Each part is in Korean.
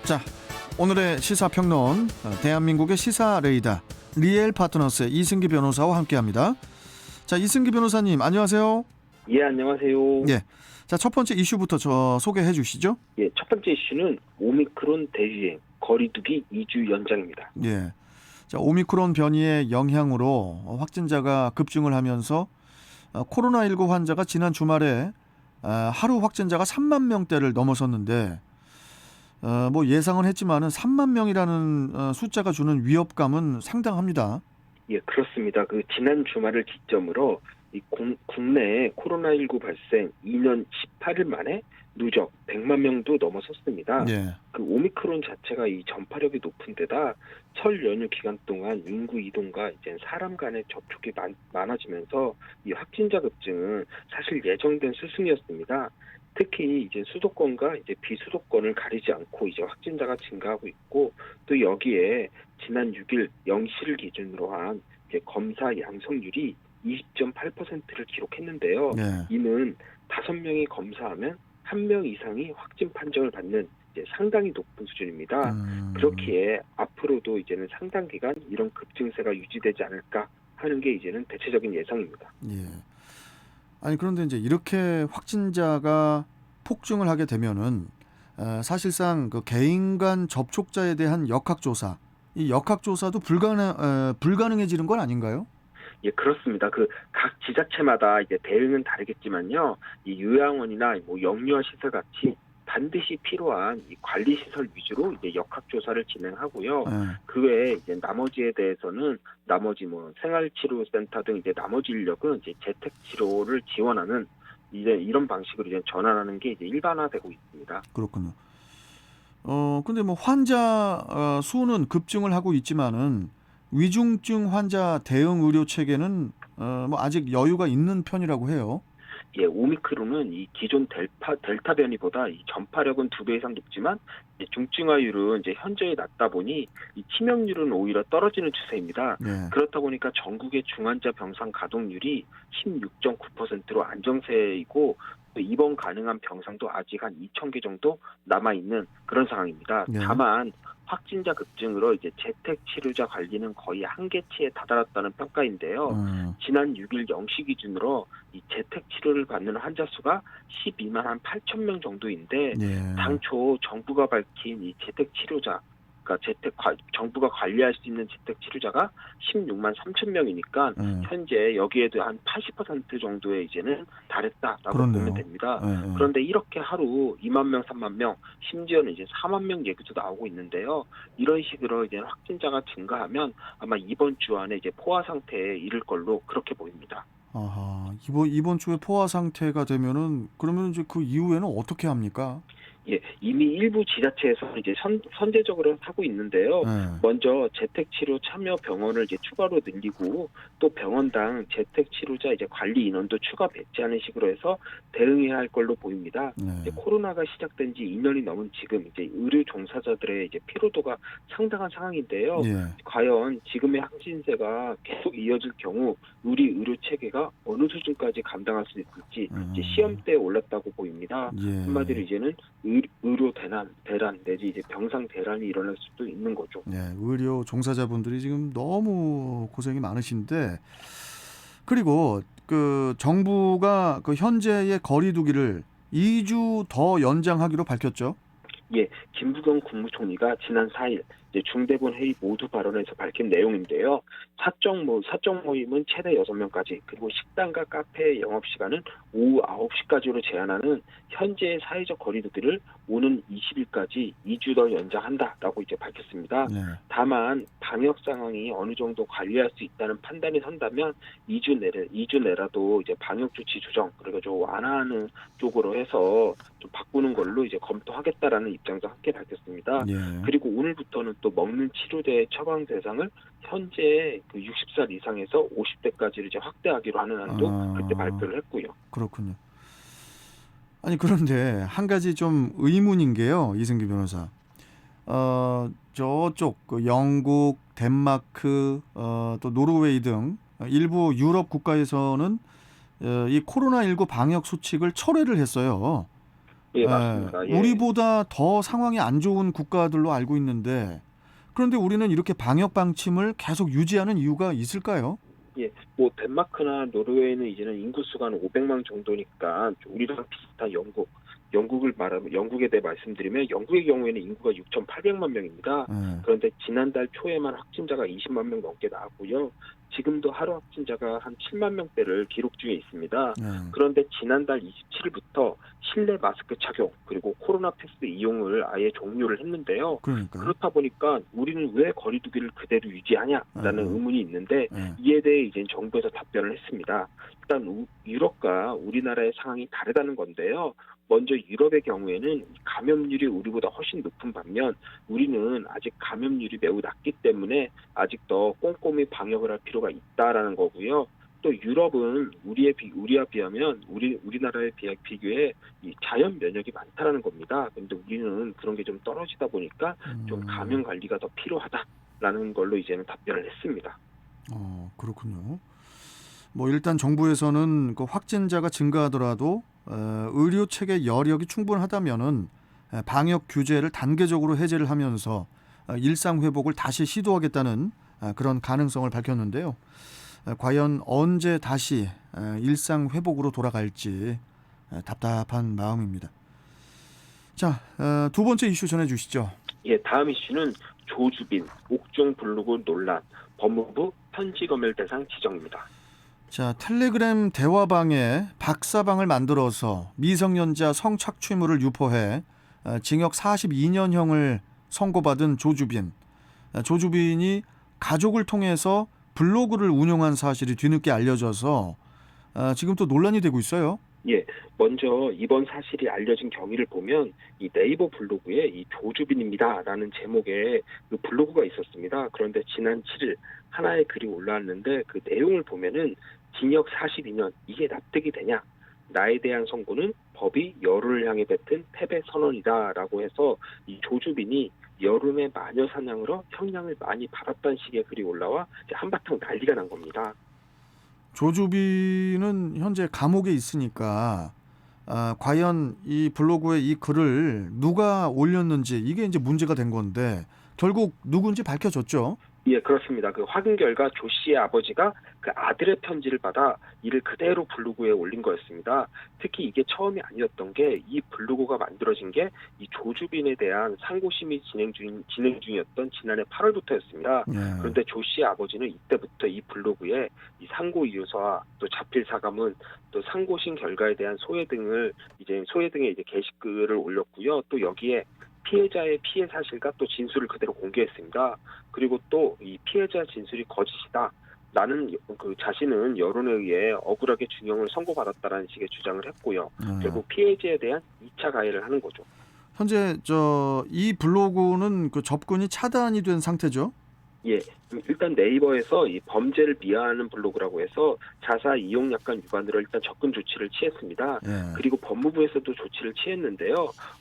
자, 오늘의 시사평론, 대한민국의 시사 레이더 리엘 파트너스의 이승기 변호사와 함께합니다. 자, 이승기 변호사님 안녕하세요. 예, 안녕하세요. 예. 자, 첫 번째 이슈부터 소개해 주시죠. 예, 첫 번째 이슈는 오미크론 대유행 거리두기 2주 연장입니다. 예. 자, 오미크론 변이의 영향으로 확진자가 급증을 하면서 코로나19 환자가 지난 주말에 하루 확진자가 3만 명대를 넘어섰는데 뭐 예상은 했지만은 3만 명이라는 숫자가 주는 위협감은 상당합니다. 예, 그렇습니다. 그 지난 주말을 기점으로 국내에 코로나19 발생 2년 18일 만에 누적 100만 명도 넘어섰습니다. 예. 그 오미크론 자체가 이 전파력이 높은 데다 설 연휴 기간 동안 인구 이동과 이제 사람 간의 접촉이 많아지면서 이 확진자 급증은 사실 예정된 수순이었습니다. 특히 이제 수도권과 이제 비수도권을 가리지 않고 이제 확진자가 증가하고 있고, 또 여기에 지난 6일 0시를 기준으로 한 이제 검사 양성률이 20.8%를 기록했는데요. 네. 이는 5명이 검사하면 1명 이상이 확진 판정을 받는 이제 상당히 높은 수준입니다. 그렇기에 앞으로도 이제는 상당 기간 이런 급증세가 유지되지 않을까 하는 게 이제는 대체적인 예상입니다. 예. 아니 그런데 이제 이렇게 확진자가 폭증을 하게 되면은 사실상 그 개인 간 접촉자에 대한 역학조사, 이 역학조사도 불가능해지는 건 아닌가요? 예, 그렇습니다. 그 각 지자체마다 이제 대응은 다르겠지만요. 이 요양원이나 뭐 영유아 시설 같이 반드시 필요한 이 관리 시설 위주로 이제 역학조사를 진행하고요. 그 외에 이제 나머지에 대해서는 나머지 뭐 생활치료센터 등 이제 나머지 인력은 이제 재택 치료를 지원하는 이제 이런 방식으로 이제 전환하는 게 이제 일반화되고 있습니다. 그렇군요. 근데 뭐 환자 수는 급증을 하고 있지만은 위중증 환자 대응 의료 체계는 뭐 아직 여유가 있는 편이라고 해요. 예, 오미크론은 이 기존 델타 변이보다 이 전파력은 2배 이상 높지만 중증화율은 이제 현저히 낮다 보니 이 치명률은 오히려 떨어지는 추세입니다. 네. 그렇다 보니까 전국의 중환자 병상 가동률이 16.9%로 안정세이고, 또 입원 가능한 병상도 아직 한 2,000개 정도 남아 있는 그런 상황입니다. 네. 다만 확진자 급증으로 이제 재택 치료자 관리는 거의 한계치에 다다랐다는 평가인데요. 지난 6일 0시 기준으로 이 재택 치료를 받는 환자 수가 12만 한 8천 명 정도인데, 네. 당초 정부가 밝힌 이 재택 치료자, 그러니까 정부가 관리할 수 있는 재택 치료자가 16만 3천 명이니까 현재 여기에도 한 80% 정도에 이제는 달했다라고 그렇네요. 보면 됩니다. 네. 그런데 이렇게 하루 2만 명, 3만 명, 심지어는 이제 4만 명 얘기도 나오고 있는데요. 이런 식으로 이제 확진자가 증가하면 아마 이번 주 안에 이제 포화 상태에 이를 걸로 그렇게 보입니다. 아하, 이번 주에 포화 상태가 되면은 그러면 이제 그 이후에는 어떻게 합니까? 예, 이미 일부 지자체에서 이제 선제적으로 하고 있는데요. 먼저 재택치료 참여 병원을 이제 추가로 늘리고, 또 병원당 재택치료자 이제 관리 인원도 추가 배치하는 식으로 해서 대응해야 할 걸로 보입니다. 이제 코로나가 시작된 지 2년이 넘은 지금 이제 의료 종사자들의 이제 피로도가 상당한 상황인데요. 과연 지금의 확진세가 계속 이어질 경우 우리 의료 체계가 어느 수준까지 감당할 수 있을지 이제 시험대에 올랐다고 보입니다. 한마디로 이제는 의료 대란 내지 이제 병상 대란이 일어날 수도 있는 거죠. 네, 의료 종사자분들이 지금 너무 고생이 많으신데, 그리고 그 정부가 그 현재의 거리두기를 2주 더 연장하기로 밝혔죠. 예, 김부겸 국무총리가 지난 4일 이제 중대본 회의 모두 발언에서 밝힌 내용인데요. 사적 모임은 최대 6명까지, 그리고 식당과 카페의 영업시간은 오후 9시까지로 제한하는 현재의 사회적 거리두기를 오는 20일까지 2주 더 연장한다라고 이제 밝혔습니다. 다만 방역 상황이 어느 정도 관리할 수 있다는 판단이 선다면 2주 내라도 이제 방역 조치 조정, 그리고 좀 완화하는 쪽으로 해서 좀 바꾸는 걸로 이제 검토하겠다라는 입장도 함께 밝혔습니다. 그리고 오늘부터는 또 먹는 치료제 처방 대상을 현재 그 60살 이상에서 50대까지를 이제 확대하기로 하는 한도 그때 발표를 했고요. 그렇군요. 아니 그런데 한 가지 좀 의문인 게요, 이승기 변호사. 저쪽 그 영국, 덴마크, 또 노르웨이 등 일부 유럽 국가에서는 이 코로나19 방역 수칙을 철회를 했어요. 예, 맞습니다. 예. 우리보다 더 상황이 안 좋은 국가들로 알고 있는데 그런데 우리는 이렇게 방역 방침을 계속 유지하는 이유가 있을까요? 예, 뭐 덴마크나 노르웨이는 이제는 인구수가 한 500만 정도니까 우리랑 비슷한 영국에 대해 말씀드리면 영국의 경우에는 인구가 6,800만 명입니다. 예, 그런데 지난달 초에만 확진자가 20만 명 넘게 나왔고요. 지금도 하루 확진자가 한 7만 명대를 기록 중에 있습니다. 예. 그런데 지난달 27일부터 실내 마스크 착용 그리고 코로나 패스 이용을 아예 종료를 했는데요. 그러니까요. 그렇다 보니까 우리는 왜 거리두기를 그대로 유지하냐라는 어, 어. 의문이 있는데 예. 이에 대해 이제 정부에서 답변을 했습니다. 일단 유럽과 우리나라의 상황이 다르다는 건데요. 먼저 유럽의 경우에는 감염률이 우리보다 훨씬 높은 반면 우리는 아직 감염률이 매우 낮기 때문에 아직 더 꼼꼼히 방역을 할 필요가 있다라는 거고요. 또 유럽은 우리와 비하면 우리나라에 비교해 이 자연 면역이 많다라는 겁니다. 그런데 우리는 그런 게 좀 떨어지다 보니까 좀 감염 관리가 더 필요하다라는 걸로 이제는 답변을 했습니다. 그렇군요. 뭐 일단 정부에서는 그 확진자가 증가하더라도 의료 체계 여력이 충분하다면은 방역 규제를 단계적으로 해제를 하면서 일상 회복을 다시 시도하겠다는 그런 가능성을 밝혔는데요. 과연 언제 다시 일상 회복으로 돌아갈지 답답한 마음입니다. 자, 두 번째 이슈 전해주시죠. 예, 다음 이슈는 조주빈 옥중 블로그 논란 법무부 현지검열 대상 지정입니다. 자, 텔레그램 대화방에 박사방을 만들어서 미성년자 성착취물을 유포해 징역 42년형을 선고받은 조주빈. 조주빈이 가족을 통해서 블로그를 운영한 사실이 뒤늦게 알려져서 지금 또 논란이 되고 있어요. 예, 먼저 이번 사실이 알려진 경위를 보면 이 네이버 블로그에 이 조주빈입니다라는 제목의 그 블로그가 있었습니다. 그런데 지난 7일 하나의 글이 올라왔는데 그 내용을 보면은 징역 42년 이게 납득이 되냐? 나에 대한 선고는 법이 여론을 향해 뱉은 패배 선언이다라고 해서 이 조주빈이 여론의 마녀 사냥으로 형량을 많이 받았다는 식의 글이 올라와 이제 한바탕 난리가 난 겁니다. 조주빈은 현재 감옥에 있으니까 과연 이 블로그에 이 글을 누가 올렸는지 이게 이제 문제가 된 건데 결국 누군지 밝혀졌죠. 예, 그렇습니다. 그 확인 결과 조 씨의 아버지가 그 아들의 편지를 받아 이를 그대로 블로그에 올린 거였습니다. 특히 이게 처음이 아니었던 게 이 블로그가 만들어진 게 이 조주빈에 대한 상고심이 진행 중이었던 지난해 8월부터였습니다. 예. 그런데 조 씨의 아버지는 이때부터 이 블로그에 이 상고 이유서와 또 자필 사과문 또 상고심 결과에 대한 소회 등의 이제 게시글을 올렸고요. 또 여기에 피해자의 피해 사실과 또 진술을 그대로 공개했습니다. 그리고 또 이 피해자 진술이 거짓이다. 나는 그 자신은 여론에 의해 억울하게 중형을 선고받았다라는 식의 주장을 했고요. 결국 피해자에 대한 2차 가해를 하는 거죠. 현재 이 블로그는 그 접근이 차단이 된 상태죠. 예, 일단 네이버에서 이 범죄를 미화하는 블로그라고 해서 자사 이용 약관 위반으로 일단 접근 조치를 취했습니다. 예. 그리고 법무부에서도 조치를 취했는데요.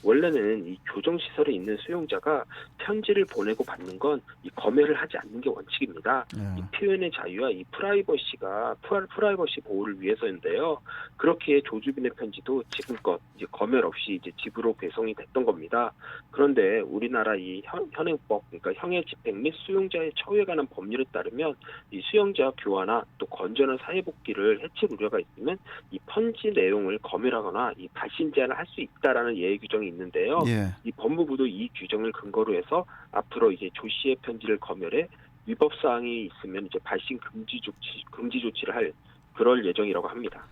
원래는 이 교정시설에 있는 수용자가 편지를 보내고 받는 건 이 검열을 하지 않는 게 원칙입니다. 예. 이 표현의 자유와 이 프라이버시 보호를 위해서인데요. 그렇게 조주빈의 편지도 지금껏 이제 검열 없이 이제 집으로 배송이 됐던 겁니다. 그런데 우리나라 이 현행법, 그러니까 형의 집행 및 수용자의 처우에 관한 법률에 따르면 이 수용자 교화나 또 건전한 사회 복귀를 해칠 우려가 있으면 이 편지 내용을 검열하거나 이 발신 제한을 할 수 있다라는 예외 규정이 있는데요. 예. 이 법무부도 이 규정을 근거로 해서 앞으로 이제 조 씨의 편지를 검열해 위법 사항이 있으면 이제 발신 금지 조치를 할 그럴 예정이라고 합니다.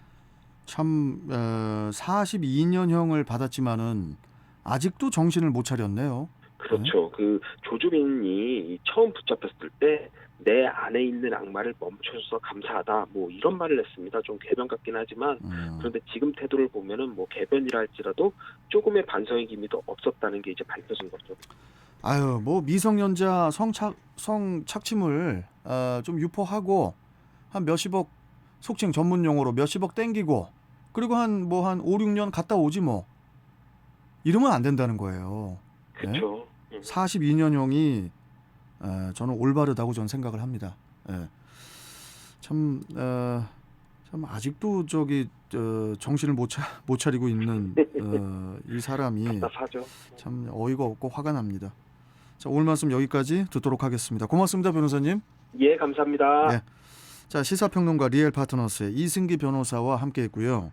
참 42년형을 받았지만은 아직도 정신을 못 차렸네요. 그렇죠. 그 조주빈이 처음 붙잡혔을 때 내 안에 있는 악마를 멈춰줘서 감사하다. 뭐 이런 말을 했습니다. 좀 궤변 같긴 하지만 그런데 지금 태도를 보면은 뭐 궤변이라 할지라도 조금의 반성의 기미도 없었다는 게 이제 밝혀진 거죠. 아유, 뭐 미성년자 성착취물 좀 유포하고 한 몇십억 속칭 전문 용어로 몇십억 땡기고 그리고 한 5, 6년 갔다 오지 뭐. 이러면 안 된다는 거예요. 그렇죠. 42년형이 저는 올바르다고 저는 생각을 합니다. 예. 참 참 아직도 정신을 못 차리고 있는 이 사람이 답답하죠. 참 어이가 없고 화가 납니다. 자, 오늘 말씀 여기까지 듣도록 하겠습니다. 고맙습니다, 변호사님. 예, 감사합니다. 네. 자, 시사평론가 리엘 파트너스의 이승기 변호사와 함께했고요.